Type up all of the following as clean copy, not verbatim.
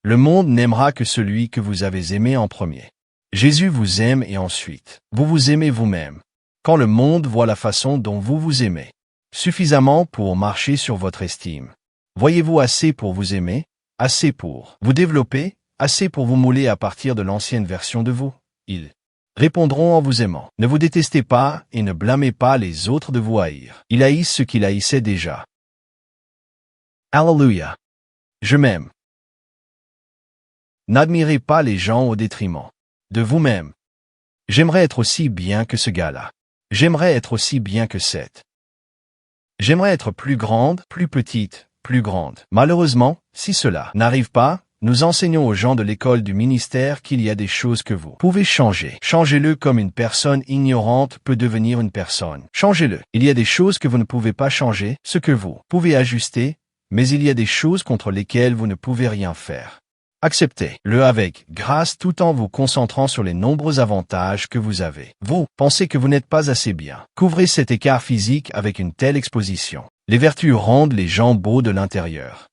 Le monde n'aimera que celui que vous avez aimé en premier. Jésus vous aime et ensuite, vous vous aimez vous-même. Quand le monde voit la façon dont vous vous aimez, suffisamment pour marcher sur votre estime. Voyez-vous assez pour vous aimer, assez pour vous développer, assez pour vous mouler à partir de l'ancienne version de vous? Ils répondront en vous aimant. Ne vous détestez pas et ne blâmez pas les autres de vous haïr. Ils haïssent ce qu'ils haïssaient déjà. Alléluia. Je m'aime. N'admirez pas les gens au détriment de vous-même. J'aimerais être aussi bien que ce gars-là. J'aimerais être aussi bien que cette. J'aimerais être plus grande, plus petite, plus grande. Malheureusement, si cela n'arrive pas, nous enseignons aux gens de l'école du ministère qu'il y a des choses que vous pouvez changer. Changez-le comme une personne ignorante peut devenir une personne. Changez-le. Il y a des choses que vous ne pouvez pas changer, ce que vous pouvez ajuster, mais il y a des choses contre lesquelles vous ne pouvez rien faire. Acceptez-le avec grâce tout en vous concentrant sur les nombreux avantages que vous avez. Vous pensez que vous n'êtes pas assez bien. Couvrez cet écart physique avec une telle exposition. Les vertus rendent les gens beaux de l'intérieur.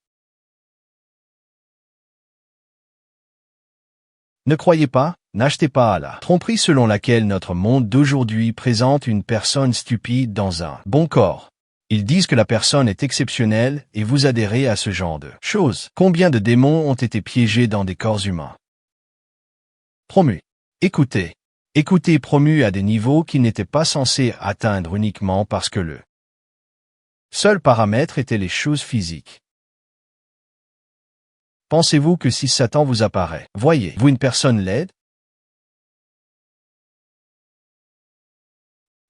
Ne croyez pas, n'achetez pas à la tromperie selon laquelle notre monde d'aujourd'hui présente une personne stupide dans un bon corps. Ils disent que la personne est exceptionnelle et vous adhérez à ce genre de choses. Combien de démons ont été piégés dans des corps humains? Promu. Écoutez. Écoutez promu à des niveaux qu'ils n'étaient pas censés atteindre uniquement parce que le seul paramètre était les choses physiques. Pensez-vous que si Satan vous apparaît, voyez-vous une personne laide?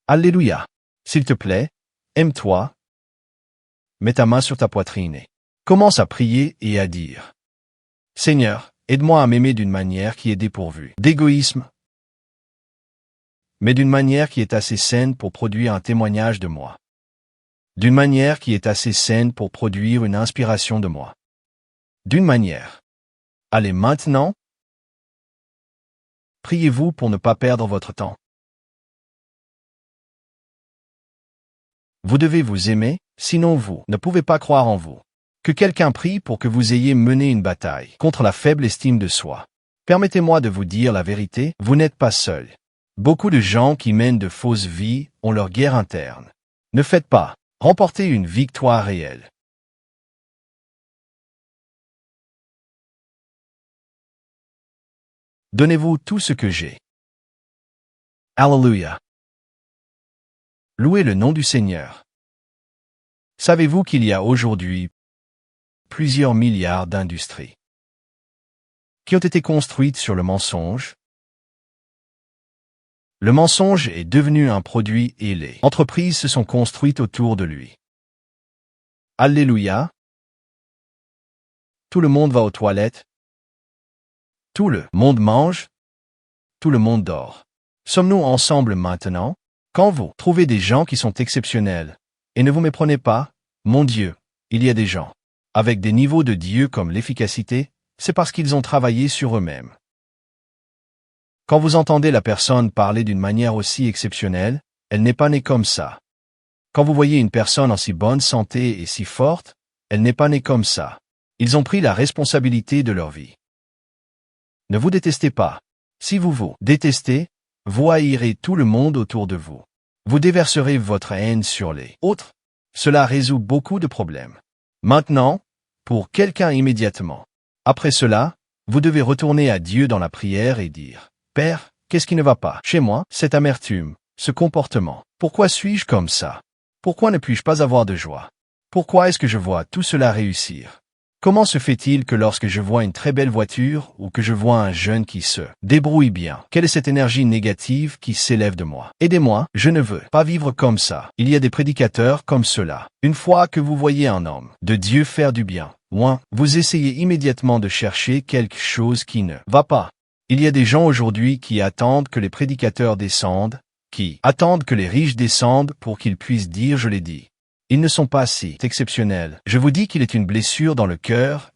Alléluia. S'il te plaît, aime-toi. Mets ta main sur ta poitrine et commence à prier et à dire: Seigneur, aide-moi à m'aimer d'une manière qui est dépourvue d'égoïsme, mais d'une manière qui est assez saine pour produire un témoignage de moi. D'une manière qui est assez saine pour produire une inspiration de moi. D'une manière. Allez maintenant. Priez-vous pour ne pas perdre votre temps. Vous devez vous aimer, sinon vous ne pouvez pas croire en vous. Que quelqu'un prie pour que vous ayez mené une bataille contre la faible estime de soi. Permettez-moi de vous dire la vérité, vous n'êtes pas seul. Beaucoup de gens qui mènent de fausses vies ont leur guerre interne. Ne faites pas remporter une victoire réelle. Donnez-vous tout ce que j'ai. Alléluia. Louez le nom du Seigneur. Savez-vous qu'il y a aujourd'hui plusieurs milliards d'industries qui ont été construites sur le mensonge? Le mensonge est devenu un produit et les entreprises se sont construites autour de lui. Alléluia. Tout le monde va aux toilettes. Tout le monde mange. Tout le monde dort. Sommes-nous ensemble maintenant? Quand vous trouvez des gens qui sont exceptionnels, et ne vous méprenez pas, mon Dieu, il y a des gens avec des niveaux de Dieu comme l'efficacité, c'est parce qu'ils ont travaillé sur eux-mêmes. Quand vous entendez la personne parler d'une manière aussi exceptionnelle, elle n'est pas née comme ça. Quand vous voyez une personne en si bonne santé et si forte, elle n'est pas née comme ça. Ils ont pris la responsabilité de leur vie. Ne vous détestez pas. Si vous vous détestez, vous haïrez tout le monde autour de vous. Vous déverserez votre haine sur les autres. Cela résout beaucoup de problèmes. Maintenant, pour quelqu'un immédiatement. Après cela, vous devez retourner à Dieu dans la prière et dire: Père, qu'est-ce qui ne va pas chez moi? Cette amertume, ce comportement. Pourquoi suis-je comme ça? Pourquoi ne puis-je pas avoir de joie? Pourquoi est-ce que je vois tout cela réussir? Comment se fait-il que lorsque je vois une très belle voiture ou que je vois un jeune qui se débrouille bien, quelle est cette énergie négative qui s'élève de moi? Aidez-moi, je ne veux pas vivre comme ça. Il y a des prédicateurs comme cela. Une fois que vous voyez un homme de Dieu faire du bien, vous essayez immédiatement de chercher quelque chose qui ne va pas. Il y a des gens aujourd'hui qui attendent que les prédicateurs descendent, qui attendent que les riches descendent pour qu'ils puissent dire: je l'ai dit. Ils ne sont pas si exceptionnels. Je vous dis qu'il est une blessure dans le cœur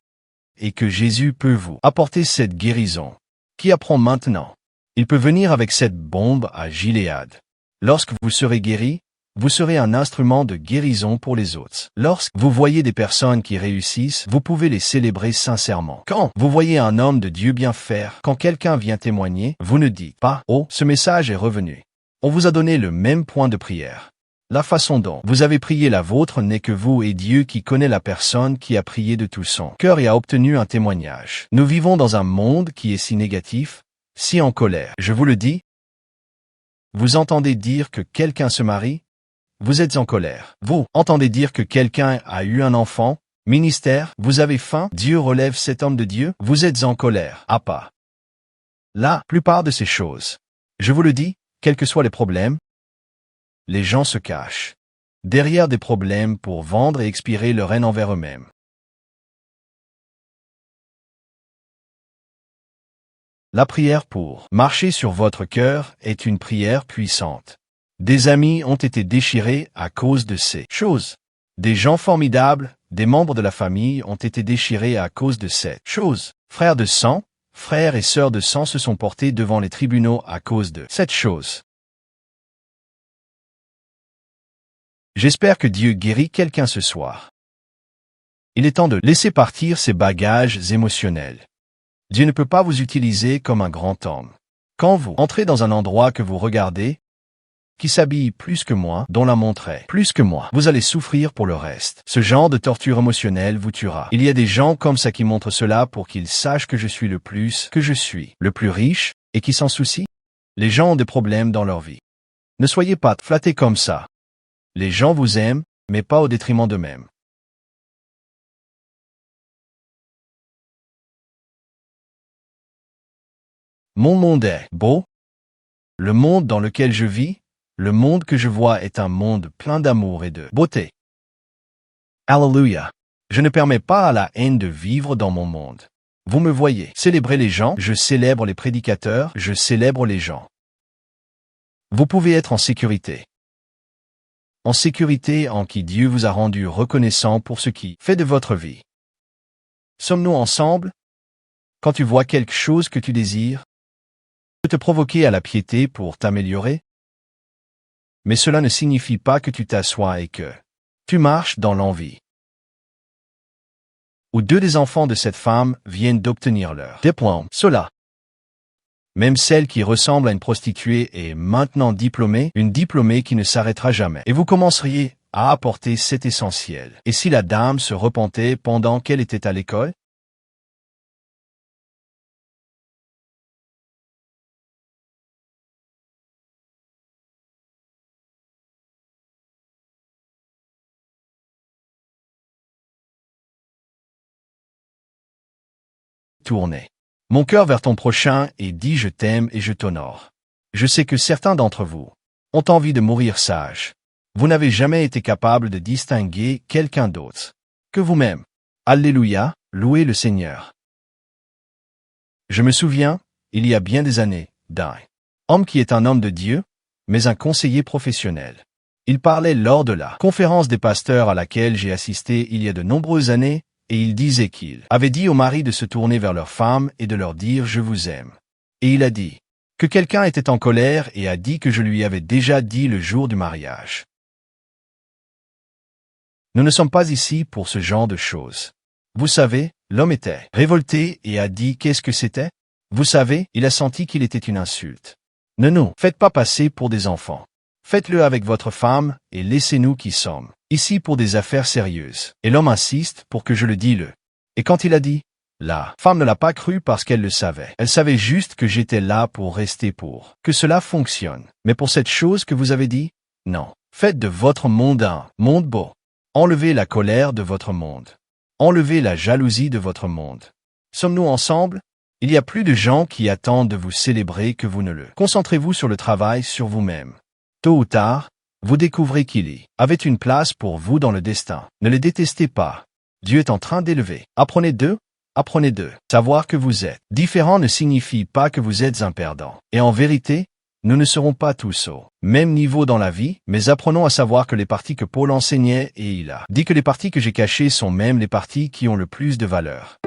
et que Jésus peut vous apporter cette guérison. Qui apprend maintenant? Il peut venir avec cette bombe à Gilead. Lorsque vous serez guéri, Vous serez un instrument de guérison pour les autres. Lorsque vous voyez des personnes qui réussissent, vous pouvez les célébrer sincèrement. Quand vous voyez un homme de Dieu bien faire, quand quelqu'un vient témoigner, vous ne dites pas « Oh, ce message est revenu ». On vous a donné le même point de prière. La façon dont vous avez prié la vôtre n'est que vous et Dieu qui connaît la personne qui a prié de tout son cœur et a obtenu un témoignage. Nous vivons dans un monde qui est si négatif, si en colère. Je vous le dis, vous entendez dire que quelqu'un se marie, vous êtes en colère. Vous entendez dire que quelqu'un a eu un enfant, ministère, vous avez faim, Dieu relève cet homme de Dieu, vous êtes en colère. Ah pas. La plupart de ces choses. Je vous le dis, quels que soient les problèmes, les gens se cachent derrière des problèmes pour vendre et expirer leur haine envers eux-mêmes. La prière pour marcher sur votre cœur est une prière puissante. Des amis ont été déchirés à cause de ces choses. Des gens formidables, des membres de la famille ont été déchirés à cause de cette chose. Frères de sang, frères et sœurs de sang se sont portés devant les tribunaux à cause de cette chose. J'espère que Dieu guérit quelqu'un ce soir. Il est temps de laisser partir ces bagages émotionnels. Dieu ne peut pas vous utiliser comme un grand homme. Quand vous entrez dans un endroit que vous regardez, qui s'habille plus que moi, dont la montre est plus que moi, vous allez souffrir pour le reste. Ce genre de torture émotionnelle vous tuera. Il y a des gens comme ça qui montrent cela pour qu'ils sachent que je suis le plus, que je suis le plus riche, et qui s'en soucient. Les gens ont des problèmes dans leur vie. Ne soyez pas flattés comme ça. Les gens vous aiment, mais pas au détriment d'eux-mêmes. Mon monde est beau. Le monde dans lequel je vis, le monde que je vois est un monde plein d'amour et de beauté. Alléluia. Je ne permets pas à la haine de vivre dans mon monde. Vous me voyez célébrer les gens, je célèbre les prédicateurs, je célèbre les gens. Vous pouvez être en sécurité. En sécurité en qui Dieu vous a rendu reconnaissant pour ce qui fait de votre vie. Sommes-nous ensemble? Quand tu vois quelque chose que tu désires, peut te provoquer à la piété pour t'améliorer? Mais cela ne signifie pas que tu t'assois et que tu marches dans l'envie. Ou deux des enfants de cette femme viennent d'obtenir leur diplôme. Cela. Même celle qui ressemble à une prostituée est maintenant diplômée, une diplômée qui ne s'arrêtera jamais. Et vous commenceriez à apporter cet essentiel. Et si la dame se repentait pendant qu'elle était à l'école? Tournez mon cœur vers ton prochain et dis je t'aime et je t'honore. Je sais que certains d'entre vous ont envie de mourir sage. Vous n'avez jamais été capable de distinguer quelqu'un d'autre que vous-même. Alléluia, louez le Seigneur. Je me souviens, il y a bien des années, d'un homme qui est un homme de Dieu, mais un conseiller professionnel. Il parlait lors de la conférence des pasteurs à laquelle j'ai assisté il y a de nombreuses années, et il disait qu'il avait dit aux maris de se tourner vers leurs femmes et de leur dire « Je vous aime ». Et il a dit que quelqu'un était en colère et a dit que je lui avais déjà dit le jour du mariage. Nous ne sommes pas ici pour ce genre de choses. Vous savez, l'homme était révolté et a dit qu'est-ce que c'était? Vous savez, il a senti qu'il était une insulte. Ne nous faites pas passer pour des enfants. Faites-le avec votre femme et laissez-nous qui sommes ici pour des affaires sérieuses. Et l'homme insiste pour que je le dise. Et quand il a dit, la femme ne l'a pas cru parce qu'elle le savait. Elle savait juste que j'étais là pour rester pour que cela fonctionne. Mais pour cette chose que vous avez dit, non. Faites de votre monde un monde beau. Enlevez la colère de votre monde. Enlevez la jalousie de votre monde. Sommes-nous ensemble? Il y a plus de gens qui attendent de vous célébrer que vous ne le. Concentrez-vous sur le travail sur vous-même. Tôt ou tard, vous découvrez qu'il y avait une place pour vous dans le destin. Ne les détestez pas. Dieu est en train d'élever. Apprenez d'eux. Apprenez d'eux. Savoir que vous êtes différent ne signifie pas que vous êtes un perdant. Et en vérité, nous ne serons pas tous au même niveau dans la vie, mais apprenons à savoir que les parties que Paul enseignait et il a dit que les parties que j'ai cachées sont même les parties qui ont le plus de valeur.